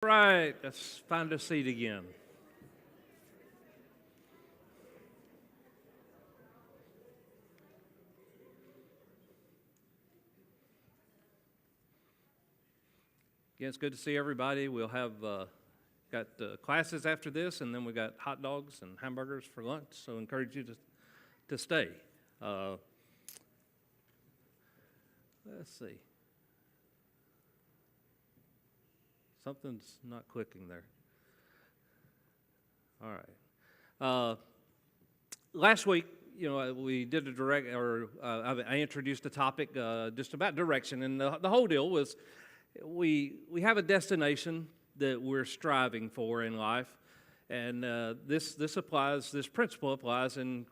Right, let's find a seat again. Again, it's good to see everybody. We'll have got classes after this, and then we got hot dogs and hamburgers for lunch. So, I encourage you to stay. Let's see. Something's not clicking there. All right. Last week, we did I introduced a topic just about direction, and the whole deal was we have a destination that we're striving for in life, and this principle applies in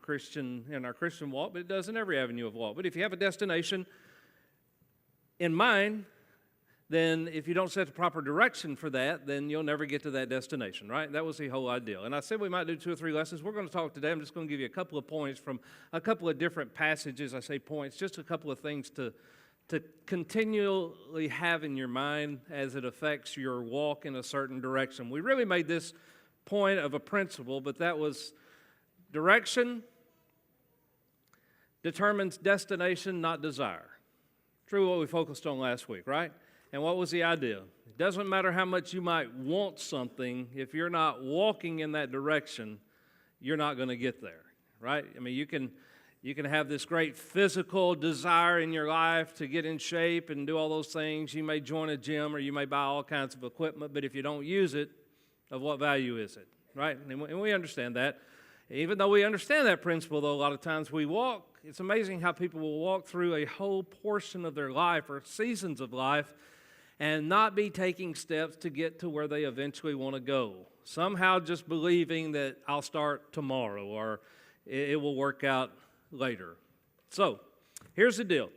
our Christian walk, but it does in every avenue of walk. But if you have a destination in mind, then if you don't set the proper direction for that, then you'll never get to that destination, right? That was the whole idea. And I said we might do 2 or 3 lessons. We're going to talk today. I'm just going to give you a couple of points from a couple of different passages. I say points, just a couple of things to continually have in your mind as it affects your walk in a certain direction. We really made this point of a principle, but that was direction determines destination, not desire. True what we focused on last week, right? And what was the idea? It doesn't matter how much you might want something, if you're not walking in that direction, you're not going to get there, right? I mean, you can have this great physical desire in your life to get in shape and do all those things. You may join a gym or you may buy all kinds of equipment, but if you don't use it, of what value is it, right? And we understand that. Even though we understand that principle, though, a lot of times it's amazing how people will walk through a whole portion of their life or seasons of life and not be taking steps to get to where they eventually want to go. Somehow just believing that I'll start tomorrow or it will work out later. So, here's the deal.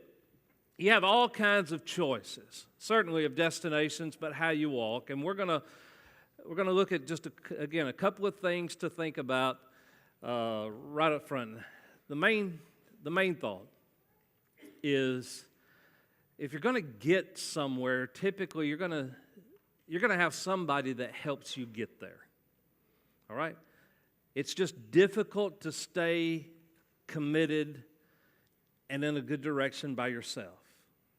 You have all kinds of choices, certainly of destinations, but how you walk. And we're gonna look at just, a couple of things to think about right up front. The main thought is, if you're going to get somewhere, typically you're going to have somebody that helps you get there. All right? It's just difficult to stay committed and in a good direction by yourself.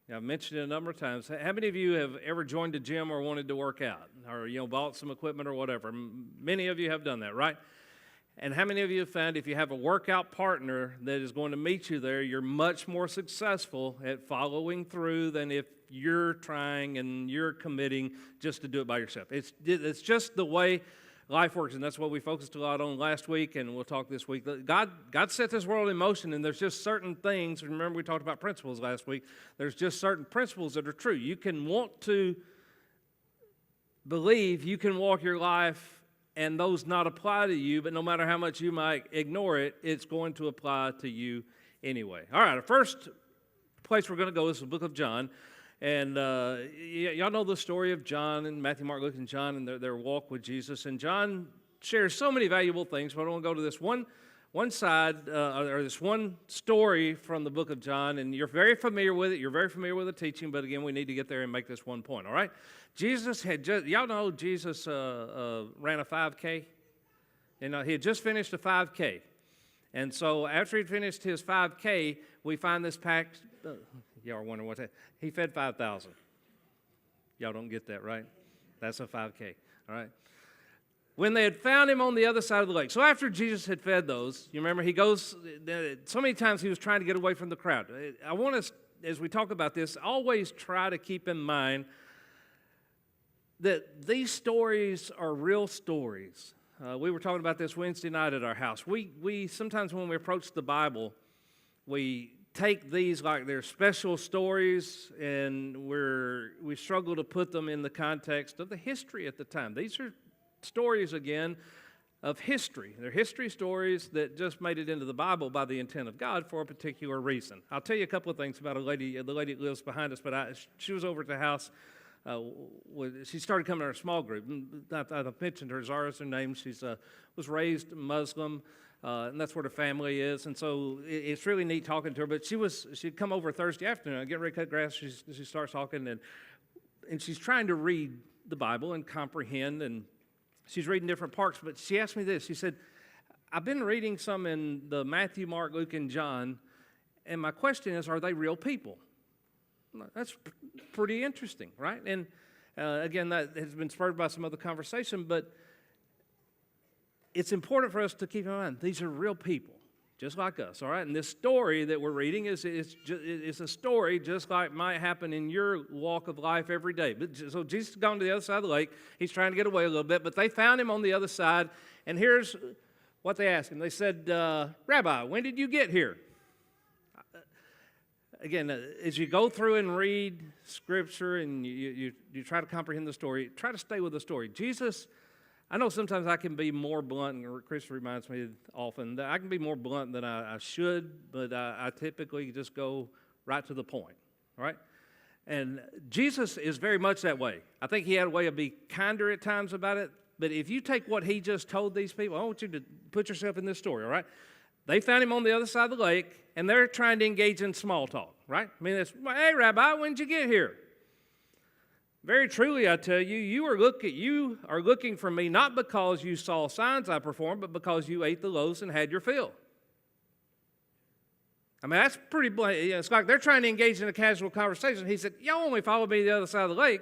Now, I've mentioned it a number of times. How many of you have ever joined a gym or wanted to work out or bought some equipment or whatever? Many of you have done that, right? And how many of you have found if you have a workout partner that is going to meet you there, you're much more successful at following through than if you're trying and you're committing just to do it by yourself. It's just the way life works, and that's what we focused a lot on last week, and we'll talk this week. God set this world in motion, and there's just certain things. Remember, we talked about principles last week. There's just certain principles that are true. You can want to believe you can walk your life and those not apply to you, but no matter how much you might ignore it, it's going to apply to you anyway. All right, the first place we're going to go is the book of John. And y'all know the story of John and Matthew, Mark, Luke, and John and their walk with Jesus. And John shares so many valuable things, but I want to go to this one side, or this one story from the book of John, and you're very familiar with it. You're very familiar with the teaching, but again, we need to get there and make this one point, all right? Jesus y'all know Jesus ran a 5K? He had just finished a 5K. And so after he'd finished his 5K, we find this packed, y'all are wondering what's that? He fed 5,000. Y'all don't get that, right? That's a 5K, all right? When they had found him on the other side of the lake. So after Jesus had fed those, you remember, he goes, so many times he was trying to get away from the crowd. I want us, as we talk about this, always try to keep in mind that these stories are real stories. We were talking about this Wednesday night at our house. We sometimes when we approach the Bible, we take these like they're special stories, and we struggle to put them in the context of the history at the time. These are stories, again, of history. They're history stories that just made it into the Bible by the intent of God for a particular reason. I'll tell you a couple of things about the lady that lives behind us, but she was over at the house. She started coming to our small group. I've mentioned her. Zara's her name. She was raised Muslim, and that's where the family is. And so it's really neat talking to her. But she'd come over Thursday afternoon. I get ready to cut grass. She starts talking, and she's trying to read the Bible and comprehend, and she's reading different parts, but she asked me this. She said, I've been reading some in the Matthew, Mark, Luke, and John, and my question is, are they real people? That's pretty interesting, right? And again, that has been spurred by some other conversation, but it's important for us to keep in mind, these are real people, just like us, all right? And this story that we're reading is a story just like might happen in your walk of life every day. But, so Jesus has gone to the other side of the lake. He's trying to get away a little bit, but they found him on the other side, and here's what they asked him. They said, Rabbi, when did you get here? Again, as you go through and read Scripture and you try to comprehend the story, try to stay with the story. Jesus, I know sometimes I can be more blunt, and Chris reminds me often that I can be more blunt than I should, but I typically just go right to the point, all right? And Jesus is very much that way. I think he had a way of being kinder at times about it, but if you take what he just told these people, I want you to put yourself in this story, all right? They found him on the other side of the lake, and they're trying to engage in small talk, right? I mean, it's, hey, Rabbi, when did you get here? Very truly, I tell you, you are looking for me not because you saw signs I performed, but because you ate the loaves and had your fill. I mean, that's pretty blatant. It's like they're trying to engage in a casual conversation. He said, y'all only followed me to the other side of the lake,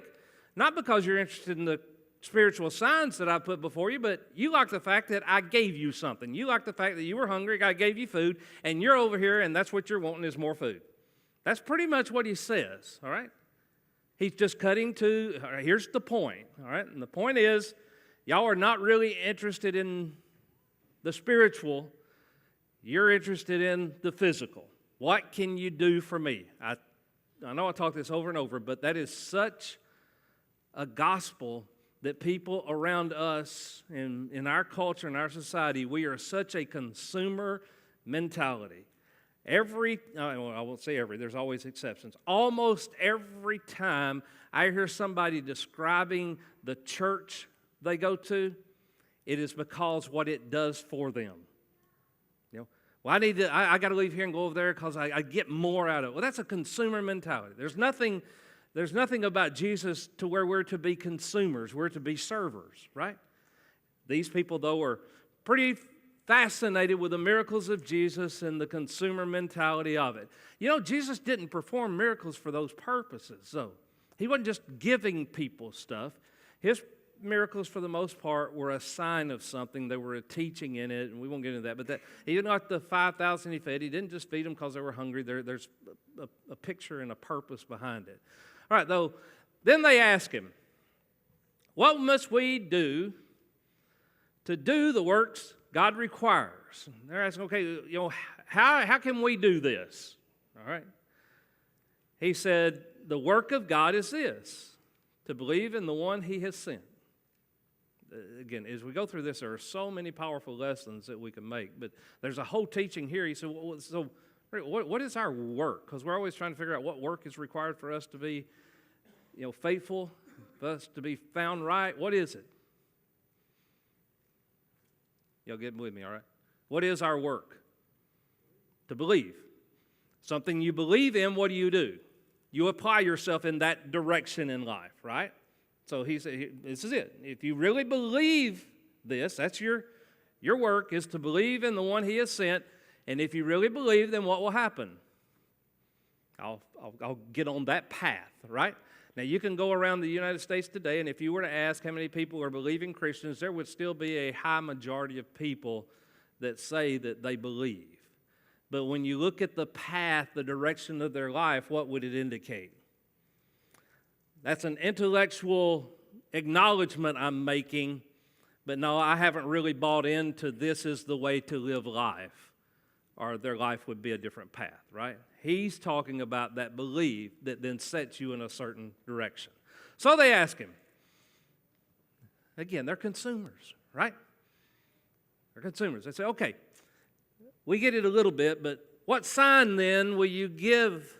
not because you're interested in the spiritual signs that I put before you, but you like the fact that I gave you something. You like the fact that you were hungry, I gave you food, and you're over here, and that's what you're wanting is more food. That's pretty much what he says, all right? He's just cutting to, all right, here's the point, all right? And the point is, y'all are not really interested in the spiritual. You're interested in the physical. What can you do for me? I know I talk this over and over, but that is such a gospel that people around us in our culture, in our society, we are such a consumer mentality. I won't say every, there's always exceptions. Almost every time I hear somebody describing the church they go to, it is because what it does for them. You know, well, I got to leave here and go over there because I get more out of it. Well, that's a consumer mentality. There's nothing about Jesus to where we're to be consumers. We're to be servers, right? These people, though, are pretty fascinated with the miracles of Jesus and the consumer mentality of it. You know, Jesus didn't perform miracles for those purposes, so he wasn't just giving people stuff. His miracles, for the most part, were a sign of something. They were a teaching in it, and we won't get into that. But he didn't like the 5,000 he fed. He didn't just feed them because they were hungry. There's a picture and a purpose behind it. All right, though, then they ask him, what must we do to do the works God requires? And they're asking, okay, you know, how can we do this? All right. He said, the work of God is this, to believe in the one he has sent. Again, as we go through this, there are so many powerful lessons that we can make, but there's a whole teaching here. He said, well, so what is our work? Because we're always trying to figure out what work is required for us to be, you know, faithful, for us to be found right. What is it? Y'all get with me, all right? What is our work? To believe. Something you believe in, what do? You apply yourself in that direction in life, right? So he said, this is it. If you really believe this, that's your work, is to believe in the one he has sent. And if you really believe, then what will happen? I'll get on that path, right? Now, you can go around the United States today, and if you were to ask how many people are believing Christians, there would still be a high majority of people that say that they believe. But when you look at the path, the direction of their life, what would it indicate? That's an intellectual acknowledgement I'm making, but no, I haven't really bought into this is the way to live life, or their life would be a different path, right? He's talking about that belief that then sets you in a certain direction. So they ask him. Again, they're consumers, right? They're consumers. They say, okay, we get it a little bit, but what sign then will you give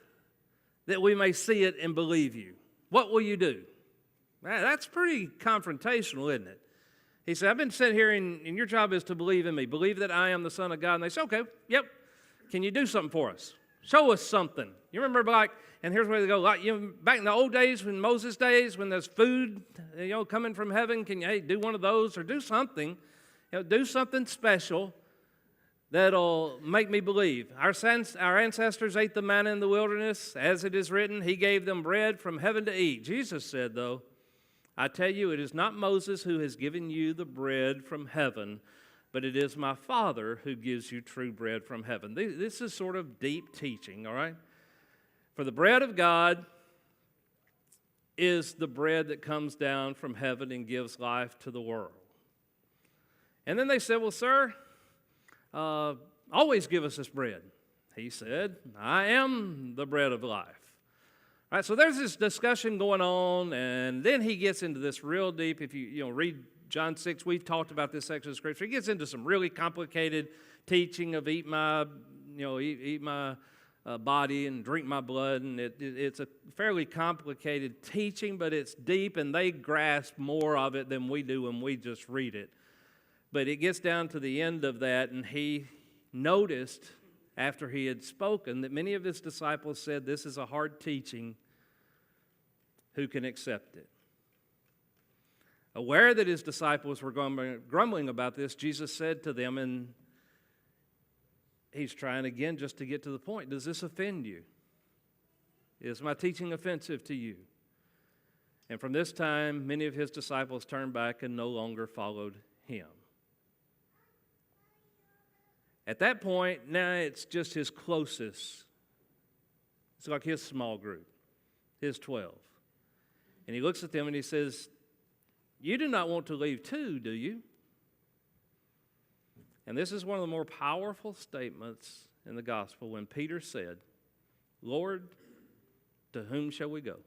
that we may see it and believe you? What will you do? That's pretty confrontational, isn't it? He said, I've been sent here, and your job is to believe in me. Believe that I am the Son of God. And they said, okay, yep. Can you do something for us? Show us something. You remember and here's where they go, back in the old days, when Moses' days, when there's food, coming from heaven, can you, do one of those or do something, do something special that'll make me believe. Our ancestors ate the manna in the wilderness, as it is written, he gave them bread from heaven to eat. Jesus said, though, I tell you, it is not Moses who has given you the bread from heaven, but it is my Father who gives you true bread from heaven. This is sort of deep teaching, all right? For the bread of God is the bread that comes down from heaven and gives life to the world. And then they said, well, sir, always give us this bread. He said, I am the bread of life. All right, so there's this discussion going on, and then he gets into this real deep. If you read John 6, we've talked about this section of Scripture. He gets into some really complicated teaching of eat my body and drink my blood, and it's a fairly complicated teaching, but it's deep, and they grasp more of it than we do when we just read it. But it gets down to the end of that, and he noticed after he had spoken that many of his disciples said, this is a hard teaching. Who can accept it? Aware that his disciples were grumbling about this, Jesus said to them, and he's trying again just to get to the point, does this offend you? Is my teaching offensive to you? And from this time, many of his disciples turned back and no longer followed him. At that point, now it's just his closest. It's like his small group, his 12. And he looks at them and he says, you do not want to leave too, do you? And this is one of the more powerful statements in the gospel when Peter said, Lord, to whom shall we go?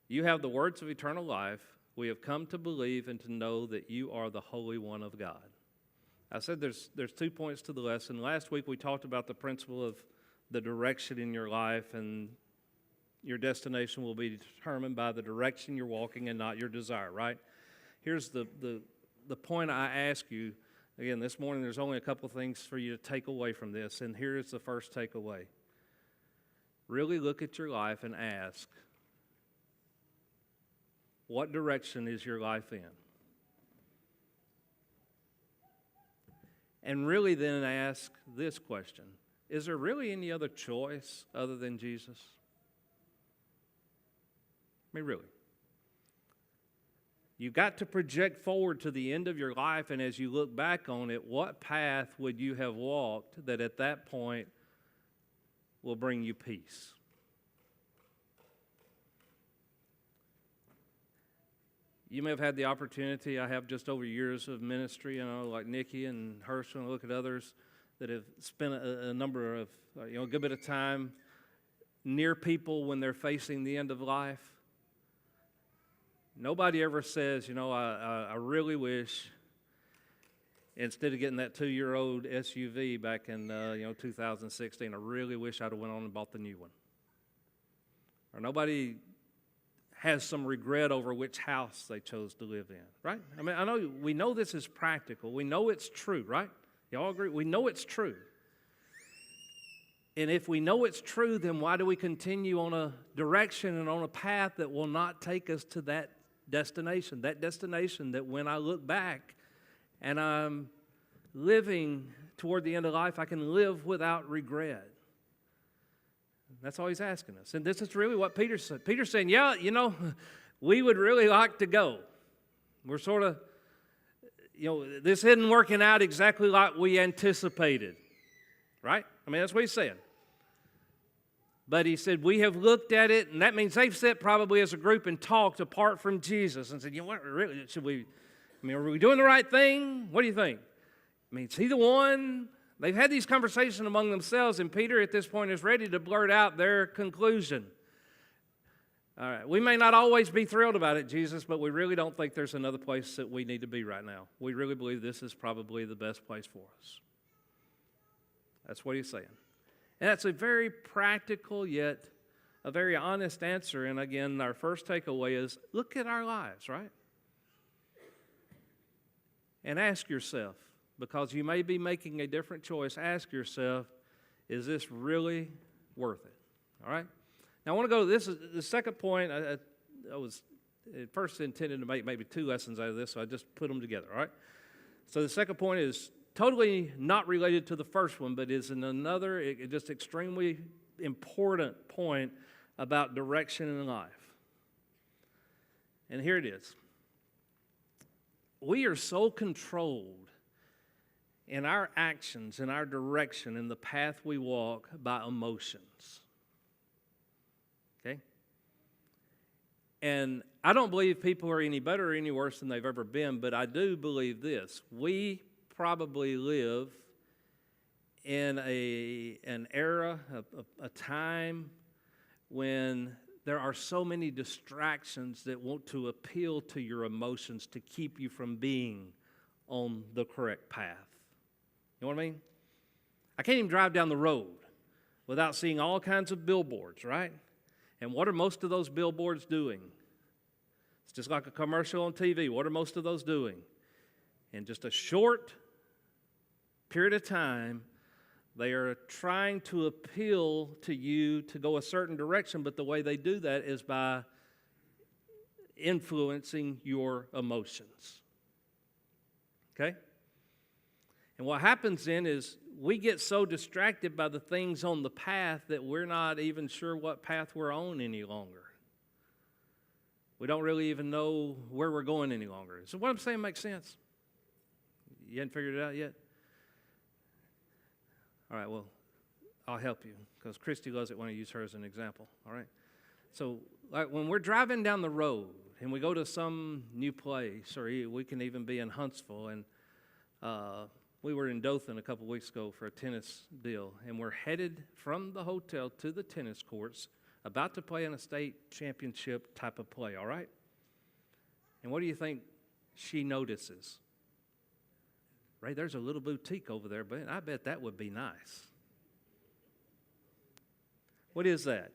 You have the words of eternal life. We have come to believe and to know that you are the Holy One of God. I said there's 2 points to the lesson. Last week we talked about the principle of the direction in your life, and your destination will be determined by the direction you're walking and not your desire, right? Here's the point I ask you. Again, this morning there's only a couple things for you to take away from this, and here's the first takeaway. Really look at your life and ask, what direction is your life in? And really then ask this question, is there really any other choice other than Jesus? I mean, really. You've got to project forward to the end of your life, and as you look back on it, what path would you have walked that at that point will bring you peace? You may have had the opportunity, I have just over years of ministry, like Nikki and Herschel, and look at others that have spent a number of, a good bit of time near people when they're facing the end of life. Nobody ever says, I really wish, instead of getting that 2-year-old SUV back in 2016, I really wish I'd have went on and bought the new one. Or nobody has some regret over which house they chose to live in, right? I mean, we know this is practical. We know it's true, right? Y'all agree? We know it's true. And if we know it's true, then why do we continue on a direction and on a path that will not take us to that destination that when I look back and I'm living toward the end of life, I can live without regret? That's all he's asking us. And this is really what Peter said. Peter's saying, yeah, we would really like to go. We're sort of, this isn't working out exactly like we anticipated. Right? I mean, that's what he's saying. But he said, we have looked at it, and that means they've sat probably as a group and talked apart from Jesus and said, what, really, are we doing the right thing? What do you think? Is he the one? They've had these conversations among themselves, and Peter at this point is ready to blurt out their conclusion. All right, we may not always be thrilled about it, Jesus, but we really don't think there's another place that we need to be right now. We really believe this is probably the best place for us. That's what he's saying. And that's a very practical yet a very honest answer. And again, our first takeaway is look at our lives, right? And ask yourself, because you may be making a different choice, ask yourself, Is this really worth it? All right? Now I want to go to this. Is the second point. I was at first intended to make maybe 2 lessons out of this, so I just put them together, all right? So the second point is totally not related to the first one, but is in another just extremely important point about direction in life. And here it is. We are so controlled in our actions, in our direction, in the path we walk by emotions. Okay? And I don't believe people are any better or any worse than they've ever been, but I do believe this. We probably live in an era, a time when there are so many distractions that want to appeal to your emotions to keep you from being on the correct path. You know what I mean? I can't even drive down the road without seeing all kinds of billboards, right? And what are most of those billboards doing? It's just like a commercial on TV. What are most of those doing? In just a short period of time, they are trying to appeal to you to go a certain direction, but the way they do that is by influencing your emotions. Okay? And what happens then is we get so distracted by the things on the path that we're not even sure what path we're on any longer. We don't really even know where we're going any longer. So what I'm saying makes sense? You hadn't figured it out yet? All right, well, I'll help you because Christy loves it when I use her as an example, all right? So like when we're driving down the road and we go to some new place, or we can even be in Huntsville, and we were in Dothan a couple weeks ago for a tennis deal, and we're headed from the hotel to the tennis courts, about to play in a state championship type of play, all right? And what do you think she notices? Ray, there's a little boutique over there, but I bet that would be nice. What is that?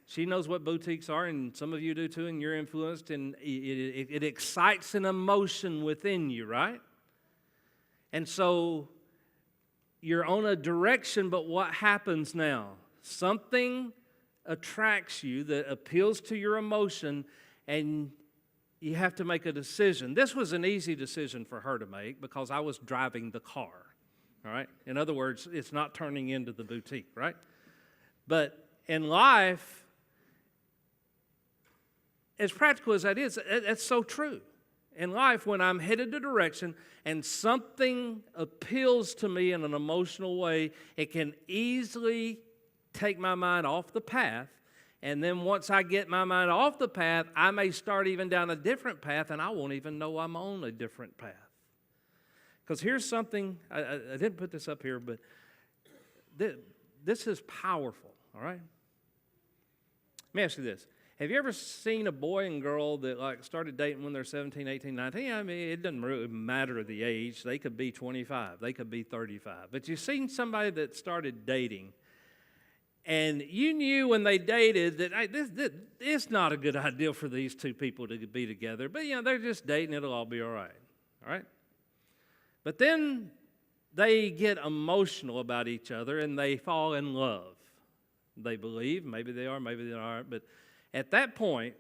She knows what boutiques are, and some of you do too, and you're influenced, and it excites an emotion within you, right? And so you're on a direction, but what happens now? Something attracts you that appeals to your emotion, and you have to make a decision. This was an easy decision for her to make because I was driving the car, all right? In other words, it's not turning into the boutique, right? But in life, as practical as that is, that's so true. In life, when I'm headed a direction and something appeals to me in an emotional way, it can easily take my mind off the path. And then once I get my mind off the path, I may start even down a different path, and I won't even know I'm on a different path. Because here's something, I didn't put this up here, but this is powerful, all right? Let me ask you this. Have you ever seen a boy and girl that like started dating when they're 17, 18, 19? I mean, it doesn't really matter the age. They could be 25. They could be 35. But you've seen somebody that started dating, and you knew when they dated that hey, it's not a good idea for these two people to be together. But, you know, they're just dating. It'll all be all right? But then they get emotional about each other, and they fall in love. They believe. Maybe they are, maybe they aren't. But at that point,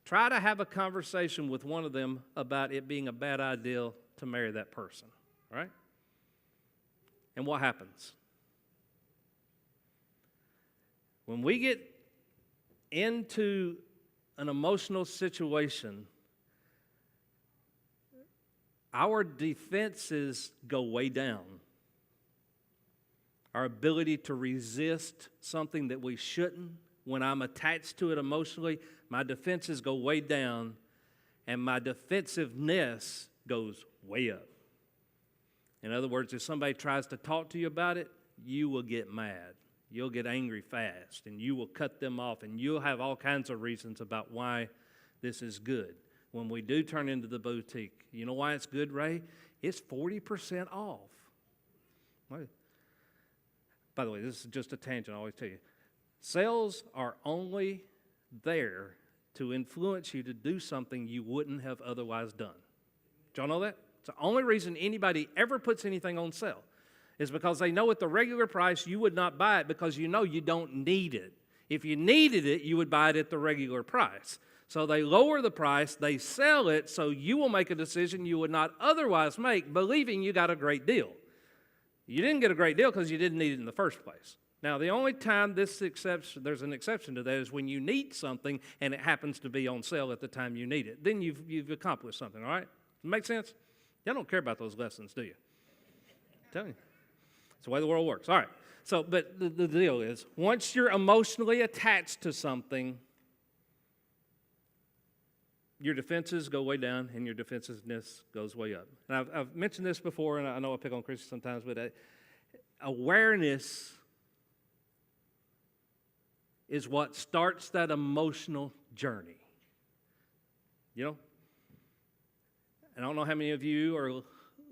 try to have a conversation with one of them about it being a bad idea to marry that person, right? And what happens? When we get into an emotional situation, our defenses go way down. Our ability to resist something that we shouldn't, when I'm attached to it emotionally, my defenses go way down, and my defensiveness goes way up. In other words, if somebody tries to talk to you about it, you will get mad. You'll get angry fast, and you will cut them off, and you'll have all kinds of reasons about why this is good. When we do turn into the boutique, you know why it's good, Ray? It's 40% off. By the way, this is just a tangent, I always tell you. Sales are only there to influence you to do something you wouldn't have otherwise done. Did y'all know that? It's the only reason anybody ever puts anything on sale. is because they know at the regular price you would not buy it because you know you don't need it. If you needed it, you would buy it at the regular price. So they lower the price, they sell it, so you will make a decision you would not otherwise make, believing you got a great deal. You didn't get a great deal because you didn't need it in the first place. Now, the only time there's an exception to that is when you need something and it happens to be on sale at the time you need it. Then you've accomplished something, all right? Make sense? Y'all don't care about those lessons, do you? I'm telling you. It's the way the world works. All right. So, but the deal is, once you're emotionally attached to something, your defenses go way down and your defensiveness goes way up. And I've mentioned this before, and I know I pick on Christians sometimes, but awareness is what starts that emotional journey. You know? And I don't know how many of you are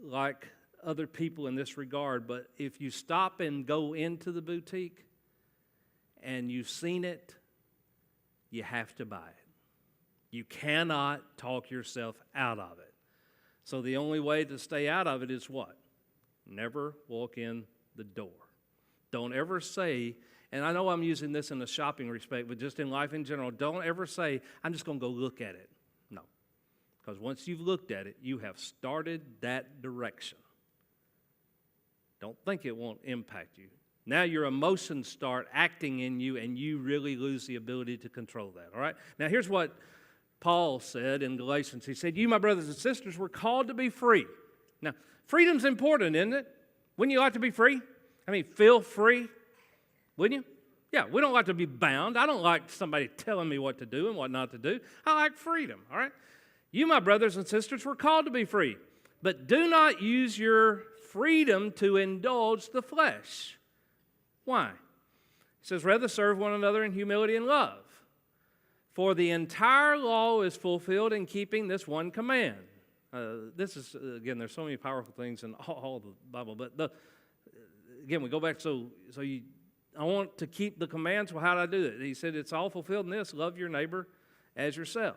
like other people in this regard, but if you stop and go into the boutique and you've seen it, you have to buy it. You cannot talk yourself out of it. So the only way to stay out of it is what? Never walk in the door. Don't ever say, and I know I'm using this in a shopping respect, but just in life in general, don't ever say, I'm just going to go look at it. No. Because once you've looked at it, you have started that direction. Don't think it won't impact you. Now your emotions start acting in you, and you really lose the ability to control that, all right? Now here's what Paul said in Galatians. He said, you, my brothers and sisters, were called to be free. Now, freedom's important, isn't it? Wouldn't you like to be free? I mean, feel free, wouldn't you? Yeah, we don't like to be bound. I don't like somebody telling me what to do and what not to do. I like freedom, all right? You, my brothers and sisters, were called to be free, but do not use your freedom to indulge the flesh. Why? He says, rather serve one another in humility and love. For the entire law is fulfilled in keeping this one command. This is, again, there's so many powerful things in all of the Bible, but again, we go back, I want to keep the commands. Well, how do I do it? He said, it's all fulfilled in this, love your neighbor as yourself.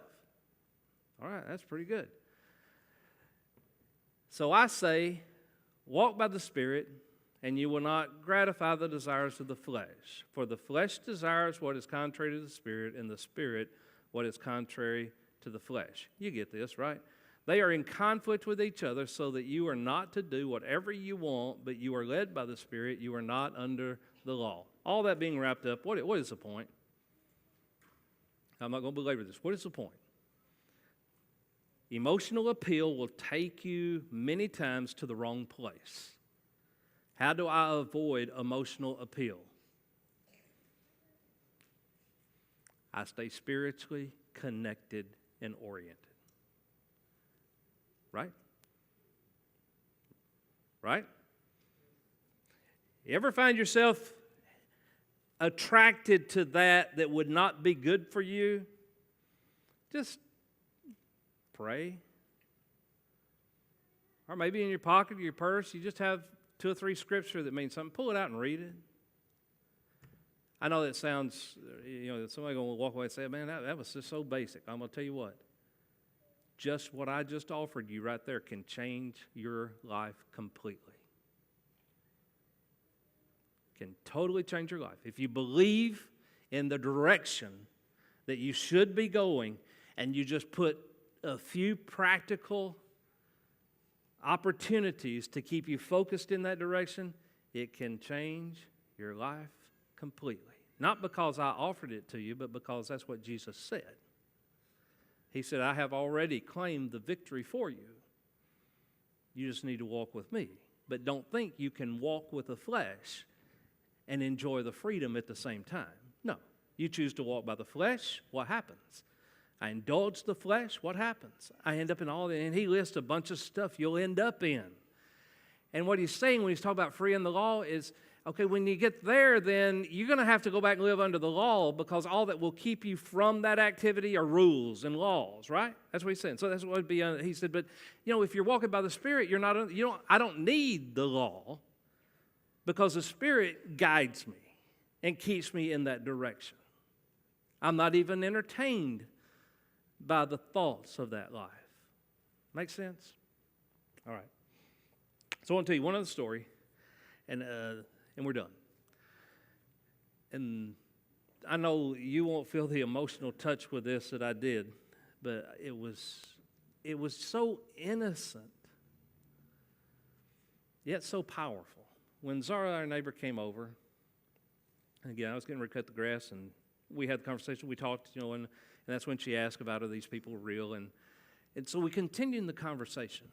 All right, that's pretty good. So I say, walk by the Spirit, and you will not gratify the desires of the flesh. For the flesh desires what is contrary to the Spirit, and the Spirit what is contrary to the flesh. You get this, right? They are in conflict with each other so that you are not to do whatever you want, but you are led by the Spirit. You are not under the law. All that being wrapped up, what is the point? I'm not going to belabor this. What is the point? Emotional appeal will take you many times to the wrong place. How do I avoid emotional appeal? I stay spiritually connected and oriented. Right? Right? You ever find yourself attracted to that would not be good for you? Just pray. Or maybe in your pocket or your purse, you just have 2 or 3 scripture that means something. Pull it out and read it. I know that sounds, somebody going to walk away and say, man, that was just so basic. I'm going to tell you what. Just what I just offered you right there can change your life completely. Can totally change your life. If you believe in the direction that you should be going and you just put a few practical opportunities to keep you focused in that direction, it can change your life completely. Not because I offered it to you, but because that's what Jesus said. He said, I have already claimed the victory for you. You just need to walk with me. But don't think you can walk with the flesh and enjoy the freedom at the same time. No. You choose to walk by the flesh, what happens? I indulge the flesh, what happens? I end up in all that, and he lists a bunch of stuff you'll end up in. And what he's saying when he's talking about freeing the law is, okay, when you get there, then you're going to have to go back and live under the law because all that will keep you from that activity are rules and laws, right? That's what he's saying. So that's what would be. He said, but if you're walking by the Spirit, I don't need the law because the Spirit guides me and keeps me in that direction. I'm not even entertained by the thoughts of that life. Make sense? All right. So I want to tell you one other story. And we're done. And I know you won't feel the emotional touch with this that I did, but it was so innocent, yet so powerful. When Zara, our neighbor, came over, and again, I was getting ready to cut the grass, and we had the conversation, we talked, and that's when she asked about, are these people real? And so we continued the conversation.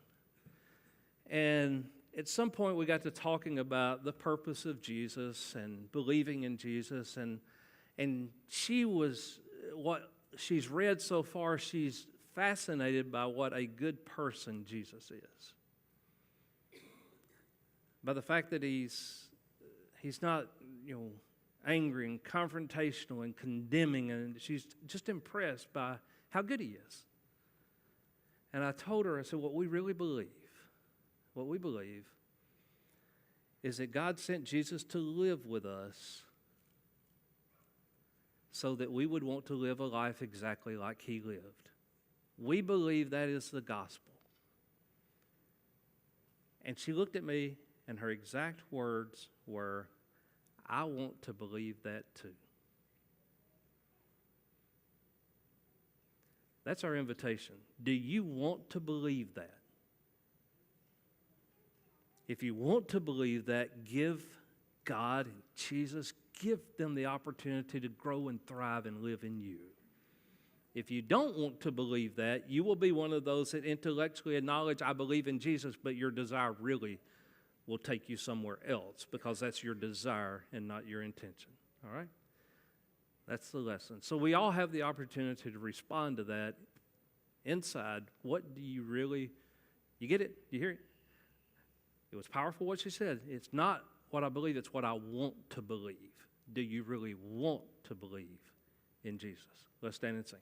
And at some point, we got to talking about the purpose of Jesus and believing in Jesus, and she was, what she's read so far, she's fascinated by what a good person Jesus is. By the fact that he's not, angry and confrontational and condemning, and she's just impressed by how good he is. And I told her, I said, what we believe is that God sent Jesus to live with us so that we would want to live a life exactly like he lived. We believe that is the gospel. And she looked at me, and her exact words were, I want to believe that too. That's our invitation. Do you want to believe that? If you want to believe that, give God and Jesus, give them the opportunity to grow and thrive and live in you. If you don't want to believe that, you will be one of those that intellectually acknowledge, I believe in Jesus, but your desire really will take you somewhere else because that's your desire and not your intention. All right? That's the lesson. So we all have the opportunity to respond to that inside. What do you really, you get it? You hear it? It was powerful what she said. It's not what I believe, it's what I want to believe. Do you really want to believe in Jesus? Let's stand and sing.